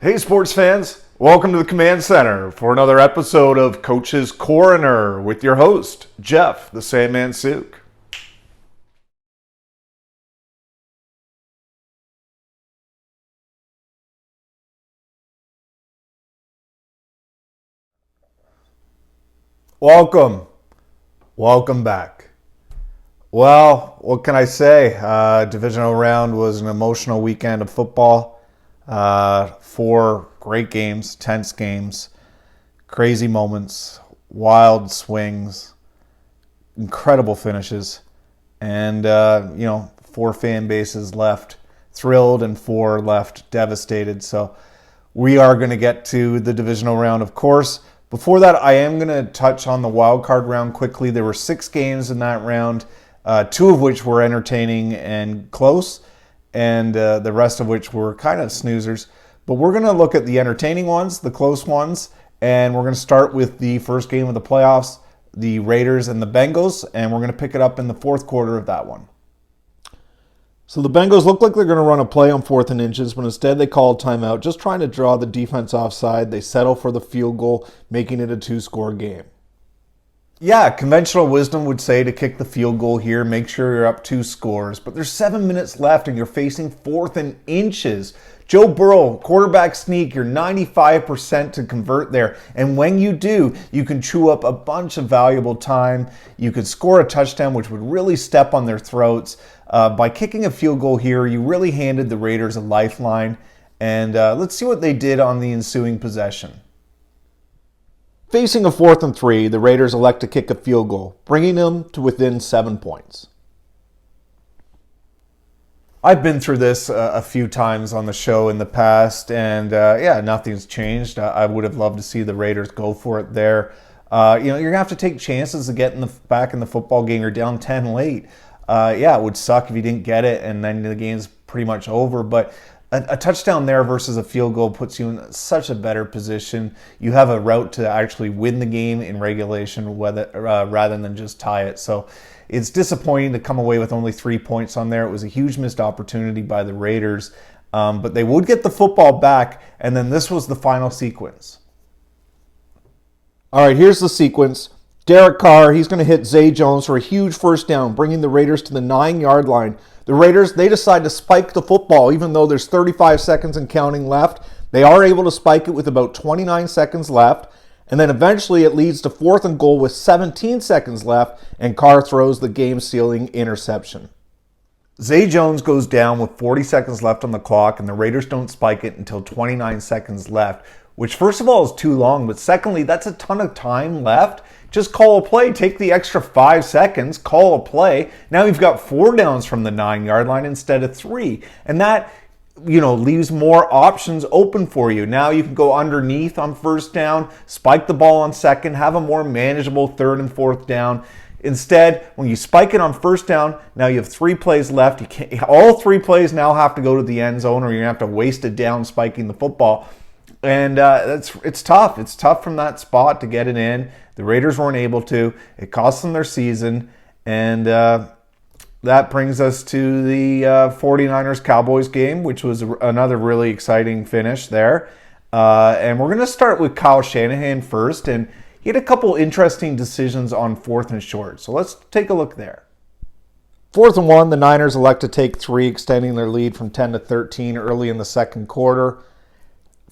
Hey sports fans, welcome to the Command Center for another episode of Coach's CorOner with your host, Jeff the Sandman Sook. Welcome back. Well, what can I say? Divisional round was an emotional weekend of football. 4 great games, tense games, crazy moments, wild swings, incredible finishes, and 4 fan bases left thrilled and 4 left devastated. So we are going to get to the divisional round, of course. Before that, I am going to touch on the wild card round quickly. There were 6 games in that round, 2 of which were entertaining and close, and the rest of which were kind of snoozers. But we're going to look at the entertaining ones, the close ones, and we're going to start with the first game of the playoffs, the Raiders and the Bengals, and we're going to pick it up in the fourth quarter of that one. So the Bengals look like they're going to run a play on 4th and inches, but instead they call a timeout, just trying to draw the defense offside. They settle for the field goal, making it a 2-score game. Yeah, conventional wisdom would say to kick the field goal here, make sure you're up 2 scores. But there's 7 minutes left and you're facing 4th and inches. Joe Burrow, quarterback sneak, you're 95% to convert there. And when you do, you can chew up a bunch of valuable time. You could score a touchdown, which would really step on their throats. By kicking a field goal here, you really handed the Raiders a lifeline. And let's see what they did on the ensuing possession. Facing a 4th and 3, the Raiders elect to kick a field goal, bringing them to within 7 points. I've been through this a few times on the show in the past, and nothing's changed. I would have loved to see the Raiders go for it there. You're going to have to take chances to get back in the football game. You're down 10 late. It would suck if you didn't get it, and then the game's pretty much over, but a touchdown there versus a field goal puts you in such a better position. You have a route to actually win the game in regulation rather than just tie it. So it's disappointing to come away with only 3 points on there. It was a huge missed opportunity by the Raiders, but they would get the football back, and then this was the final sequence. All right, here's the sequence. Derek Carr, he's going to hit Zay Jones for a huge first down, bringing the Raiders to the 9-yard line. The Raiders, they decide to spike the football, even though there's 35 seconds and counting left. They are able to spike it with about 29 seconds left. And then eventually it leads to 4th and goal with 17 seconds left, and Carr throws the game-sealing interception. Zay Jones goes down with 40 seconds left on the clock, and the Raiders don't spike it until 29 seconds left, which first of all is too long, but secondly, that's a ton of time left. Just call a play. Take the extra 5 seconds, call a play. Now you've got 4 downs from the 9-yard line instead of 3. And that, leaves more options open for you. Now you can go underneath on first down, spike the ball on second, have a more manageable 3rd and 4th down. Instead, when you spike it on first down, now you have 3 plays left. All 3 plays now have to go to the end zone, or you're going to have to waste a down spiking the football. And it's tough. It's tough from that spot to get it in. The Raiders weren't able to. It cost them their season. And that brings us to the 49ers-Cowboys game, which was another really exciting finish there. And we're going to start with Kyle Shanahan first. And he had a couple interesting decisions on 4th and short. So let's take a look there. 4th and 1, the Niners elect to take 3, extending their lead from 10 to 13 early in the second quarter.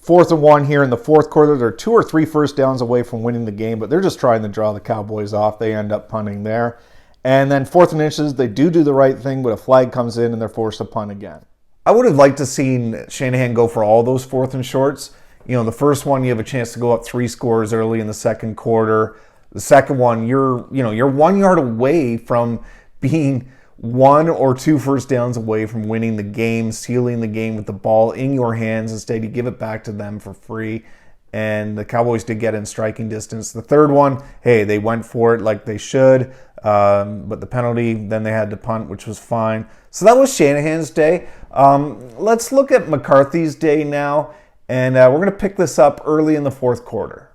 4th and 1 here in the fourth quarter. They're 2 or 3 first downs away from winning the game, but they're just trying to draw the Cowboys off. They end up punting there. And then 4th and inches, they do the right thing, but a flag comes in and they're forced to punt again. I would have liked to seen Shanahan go for all those 4th and shorts. The first one, you have a chance to go up 3 scores early in the second quarter. The second one, you're 1 yard away from being 1 or 2 first downs away from winning the game, sealing the game with the ball in your hands. Instead, you give it back to them for free. And the Cowboys did get in striking distance. The third one, hey, they went for it like they should. But the penalty, then they had to punt, which was fine. So that was Shanahan's day. Let's look at McCarthy's day now. And we're going to pick this up early in the fourth quarter.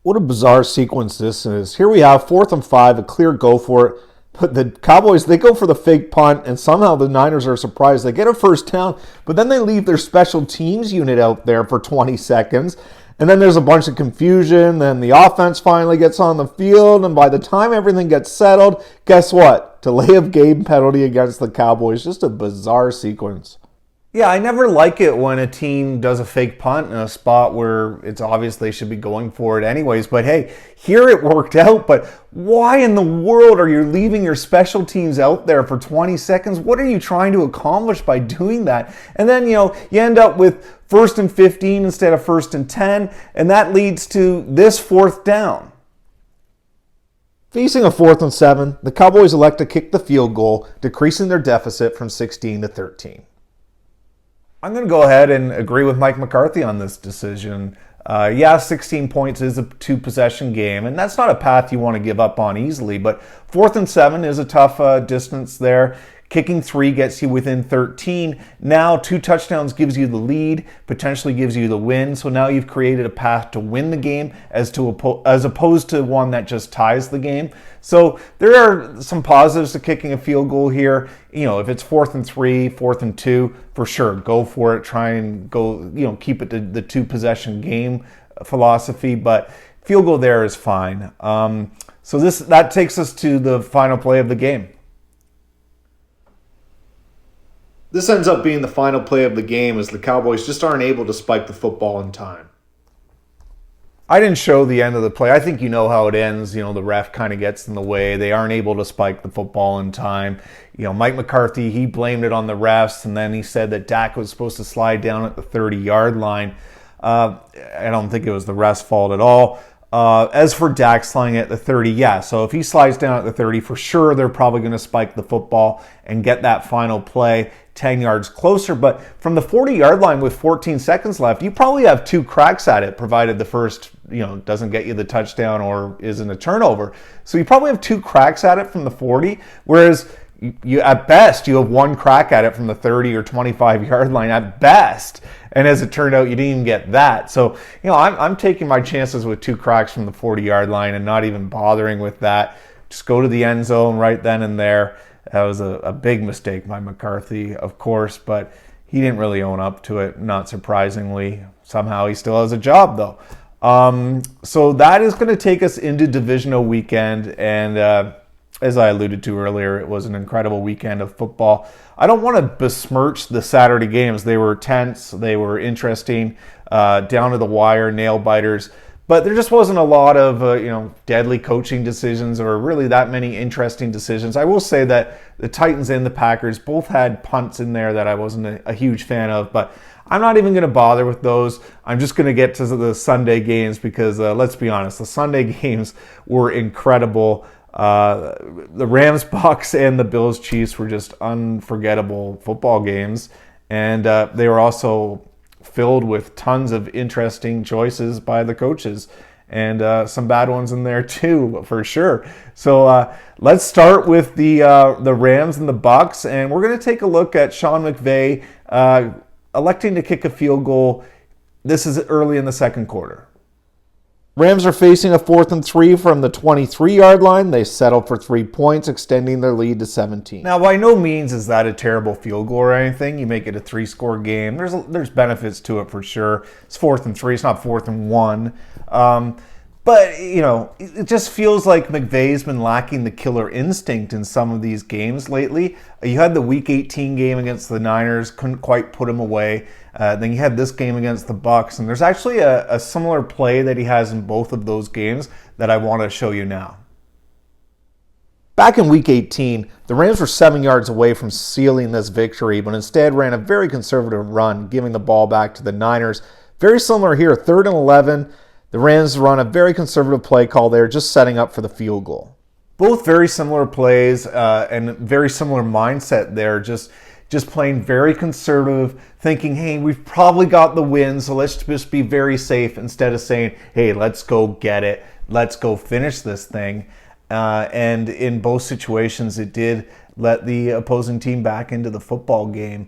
What a bizarre sequence this is. Here we have 4th and 5, a clear go for it. But the Cowboys, they go for the fake punt, and somehow the Niners are surprised. They get a first down, but then they leave their special teams unit out there for 20 seconds. And then there's a bunch of confusion. Then the offense finally gets on the field, and by the time everything gets settled, guess what? Delay of game penalty against the Cowboys. Just a bizarre sequence. Yeah, I never like it when a team does a fake punt in a spot where it's obvious they should be going for it anyways. But hey, here it worked out. But why in the world are you leaving your special teams out there for 20 seconds? What are you trying to accomplish by doing that? And then, you end up with 1st and 15 instead of 1st and 10. And that leads to this 4th down. Facing a 4th and 7, the Cowboys elect to kick the field goal, decreasing their deficit from 16 to 13. I'm going to go ahead and agree with Mike McCarthy on this decision. 16 points is a 2-possession game, and that's not a path you want to give up on easily, but 4th and 7 is a tough distance there. Kicking 3 gets you within 13. Now 2 touchdowns gives you the lead, potentially gives you the win. So now you've created a path to win the game as opposed to one that just ties the game. So there are some positives to kicking a field goal here. If it's 4th and 3, 4th and 2, for sure, go for it. Try and go, keep it to the 2-possession game philosophy. But field goal there is fine. So that takes us to the final play of the game. This ends up being the final play of the game as the Cowboys just aren't able to spike the football in time. I didn't show the end of the play. I think you know how it ends. The ref kind of gets in the way. They aren't able to spike the football in time. Mike McCarthy, he blamed it on the refs, and then he said that Dak was supposed to slide down at the 30-yard line. I don't think it was the refs' fault at all. As for Dak sliding at the 30, so if he slides down at the 30, for sure they're probably going to spike the football and get that final play 10 yards closer. But from the 40-yard line with 14 seconds left, you probably have 2 cracks at it, provided the first, doesn't get you the touchdown or isn't a turnover. So you probably have 2 cracks at it from the 40, whereas you at best you have 1 crack at it from the 30 or 25-yard line at best. And as it turned out, you didn't even get that. So, I'm taking my chances with 2 cracks from the 40-yard line and not even bothering with that. Just go to the end zone right then and there. That was a big mistake by McCarthy, of course, but he didn't really own up to it, not surprisingly. Somehow he still has a job, though. So that is going to take us into divisional weekend, and as I alluded to earlier, it was an incredible weekend of football. I don't want to besmirch the Saturday games. They were tense, they were interesting, down to the wire, nail biters. But there just wasn't a lot of deadly coaching decisions or really that many interesting decisions. I will say that the Titans and the Packers both had punts in there that I wasn't a huge fan of, but I'm not even going to bother with those. I'm just going to get to the Sunday games because let's be honest, the Sunday games were incredible. The Rams, Bucks, and the Bills, Chiefs were just unforgettable football games, and they were also filled with tons of interesting choices by the coaches, and some bad ones in there too, for sure. So let's start with the Rams and the Bucks, and we're going to take a look at Sean McVay electing to kick a field goal. This is early in the second quarter. Rams are facing a 4th and 3 from the 23-yard line. They settle for 3 points, extending their lead to 17. Now, by no means is that a terrible field goal or anything. You make it a 3-score game. There's benefits to it for sure. It's 4th and 3. It's not 4th and 1. But, it just feels like McVay's been lacking the killer instinct in some of these games lately. You had the Week 18 game against the Niners, couldn't quite put him away. Then you had this game against the Bucks, and there's actually a similar play that he has in both of those games that I want to show you now. Back in Week 18, the Rams were 7 yards away from sealing this victory, but instead ran a very conservative run, giving the ball back to the Niners. Very similar here, 3rd and 11. The Rams run a very conservative play call there, just setting up for the field goal. Both very similar plays and very similar mindset there, just playing very conservative, thinking, hey, we've probably got the win, so let's just be very safe instead of saying, hey, let's go get it. Let's go finish this thing. And in both situations, it did let the opposing team back into the football game.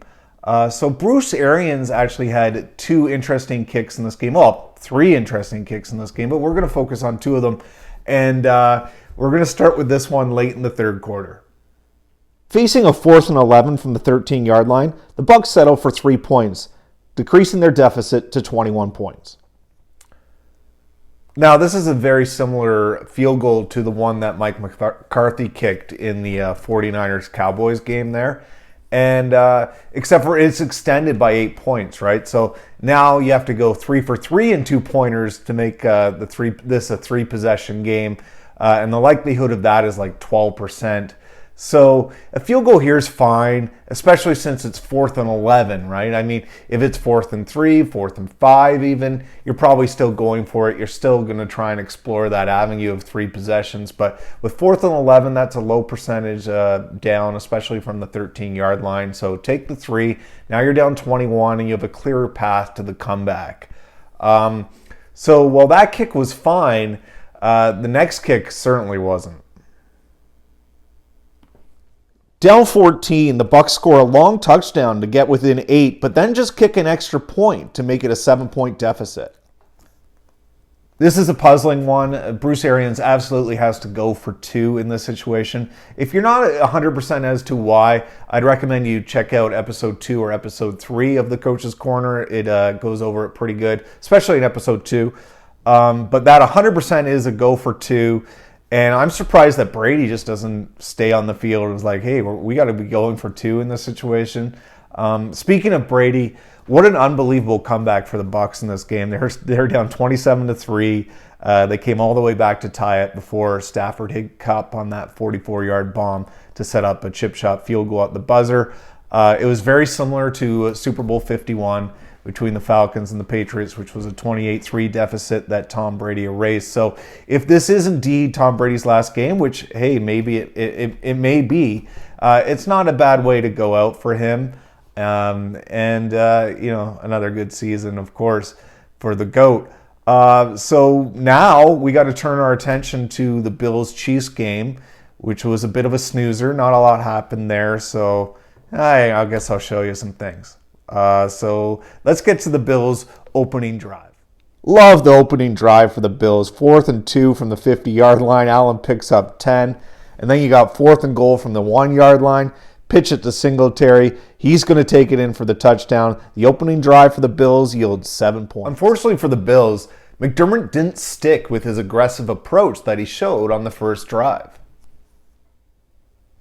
So Bruce Arians actually had 2 interesting kicks in this game. Well, 3 interesting kicks in this game, but we're going to focus on 2 of them. And we're going to start with this one late in the third quarter. Facing a 4th and 11 from the 13-yard line, the Bucs settle for 3 points, decreasing their deficit to 21 points. Now, this is a very similar field goal to the one that Mike McCarthy kicked in the 49ers-Cowboys game there. And except for it's extended by 8 points, right? So now you have to go 3 for 3 in 2-pointers to make this a 3-possession game. And the likelihood of that is like 12%. So a field goal here is fine, especially since it's 4th and 11, right? I mean, if it's 4th and 3, 4th and 5 even, you're probably still going for it. You're still going to try and explore that avenue of 3 possessions. But with 4th and 11, that's a low percentage down, especially from the 13-yard line. So take the 3. Now you're down 21, and you have a clearer path to the comeback. So while that kick was fine, the next kick certainly wasn't. Down 14, the Bucs score a long touchdown to get within 8, but then just kick an extra point to make it a 7-point deficit. This is a puzzling one. Bruce Arians absolutely has to go for 2 in this situation. If you're not 100% as to why, I'd recommend you check out episode 2 or episode 3 of the Coach's Corner. It goes over it pretty good, especially in episode 2. But that 100% is a go for 2. And I'm surprised that Brady just doesn't stay on the field and was like, hey, we got to be going for 2 in this situation. Speaking of Brady, what an unbelievable comeback for the Bucs in this game. They're down 27-3. They came all the way back to tie it before Stafford hit Cup on that 44-yard bomb to set up a chip shot field goal at the buzzer. It was very similar to Super Bowl 51 between the Falcons and the Patriots, which was a 28-3 deficit that Tom Brady erased. So if this is indeed Tom Brady's last game, which, hey, maybe it may be, it's not a bad way to go out for him. Another good season, of course, for the GOAT. So now we got to turn our attention to the Bills-Chiefs game, which was a bit of a snoozer. Not a lot happened there, so I guess I'll show you some things. So let's get to the Bills' opening drive. Love the opening drive for the Bills. 4th and 2 from the 50-yard line. Allen picks up 10. And then you got 4th and goal from the 1-yard line. Pitch it to Singletary. He's going to take it in for the touchdown. The opening drive for the Bills yields 7 points. Unfortunately for the Bills, McDermott didn't stick with his aggressive approach that he showed on the first drive.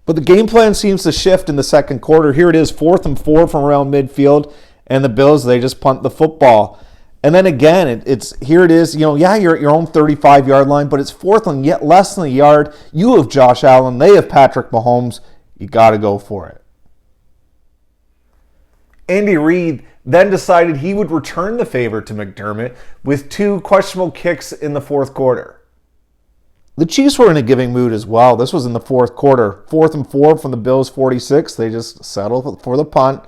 But the game plan seems to shift in the second quarter. Here it is, 4th and 4 from around midfield, and the Bills, they just punt the football. And then again, here it is, you're at your own 35-yard line, but it's 4th and yet less than a yard. You have Josh Allen, they have Patrick Mahomes. You got to go for it. Andy Reid then decided he would return the favor to McDermott with 2 questionable kicks in the fourth quarter. The Chiefs were in a giving mood as well. This was in the fourth quarter. 4th and 4 from the Bills' 46. They just settled for the punt.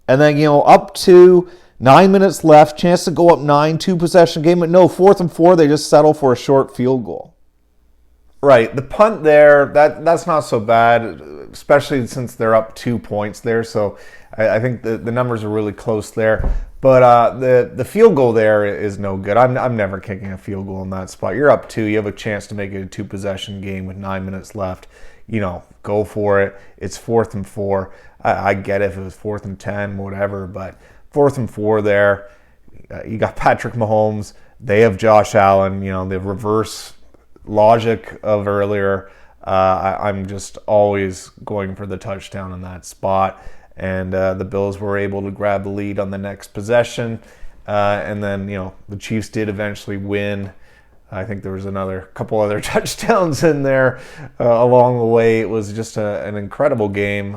And then, up to 9 minutes left. Chance to go up 9, 2-possession game. But no, 4th and 4, they just settle for a short field goal. Right. The punt there, that's not so bad, especially since they're up 2 points there. So I think the numbers are really close there. But the field goal there is no good. I'm never kicking a field goal in that spot. You're up 2. You have a chance to make it a 2-possession game with 9 minutes left. Go for it. It's 4th and 4. I get it if it was 4th and 10, whatever. But 4th and 4 there. You got Patrick Mahomes. They have Josh Allen. The reverse logic of earlier. I'm just always going for the touchdown in that spot. And the Bills were able to grab the lead on the next possession. And then, the Chiefs did eventually win. I think there was couple other touchdowns in there along the way. It was just an incredible game.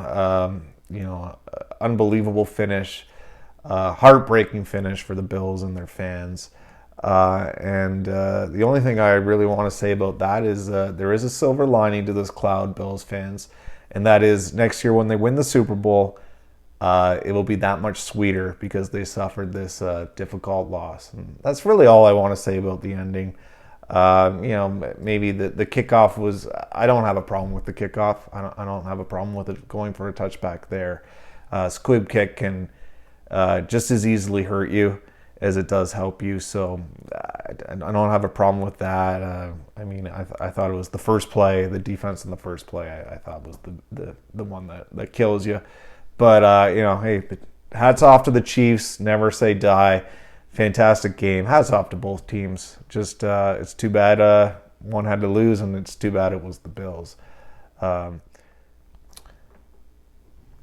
Unbelievable finish. Heartbreaking finish for the Bills and their fans. And the only thing I really want to say about that is there is a silver lining to this cloud, Bills fans. And that is next year when they win the Super Bowl, it will be that much sweeter because they suffered this difficult loss. And that's really all I want to say about the ending. Maybe the kickoff was, I don't have a problem with the kickoff. I don't have a problem with it going for a touchback there. Squib kick can just as easily hurt you as it does help you. So I don't have a problem with that. I mean, I thought it was the first play, the defense in the first play, I thought was the one that kills you. But, hey, hats off to the Chiefs. Never say die. Fantastic game. Hats off to both teams. Just it's too bad one had to lose, and it's too bad it was the Bills. Now,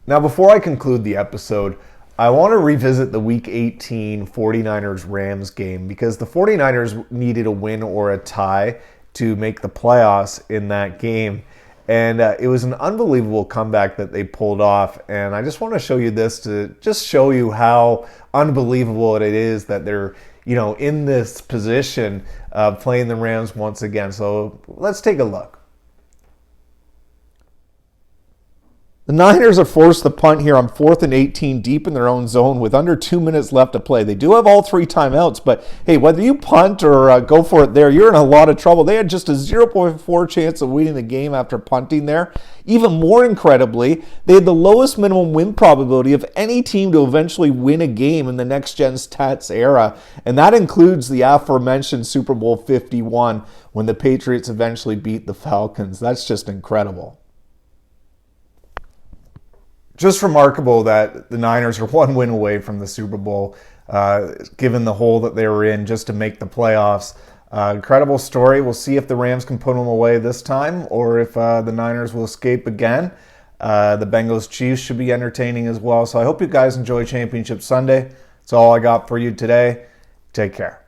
before I conclude the episode, I want to revisit the Week 18 49ers-Rams game because the 49ers needed a win or a tie to make the playoffs in that game. And it was an unbelievable comeback that they pulled off. And I just want to show you this to just show you how unbelievable it is that they're, in this position playing the Rams once again. So let's take a look. The Niners are forced to punt here on 4th and 18 deep in their own zone with under 2 minutes left to play. They do have all 3 timeouts, but hey, whether you punt or go for it there, you're in a lot of trouble. They had just a 0.4 chance of winning the game after punting there. Even more incredibly, they had the lowest minimum win probability of any team to eventually win a game in the Next Gen Stats era, and that includes the aforementioned Super Bowl 51 when the Patriots eventually beat the Falcons. That's just incredible. Just remarkable that the Niners are 1 win away from the Super Bowl, given the hole that they were in just to make the playoffs. Incredible story. We'll see if the Rams can put them away this time or if the Niners will escape again. The Bengals-Chiefs should be entertaining as well. So I hope you guys enjoy Championship Sunday. That's all I got for you today. Take care.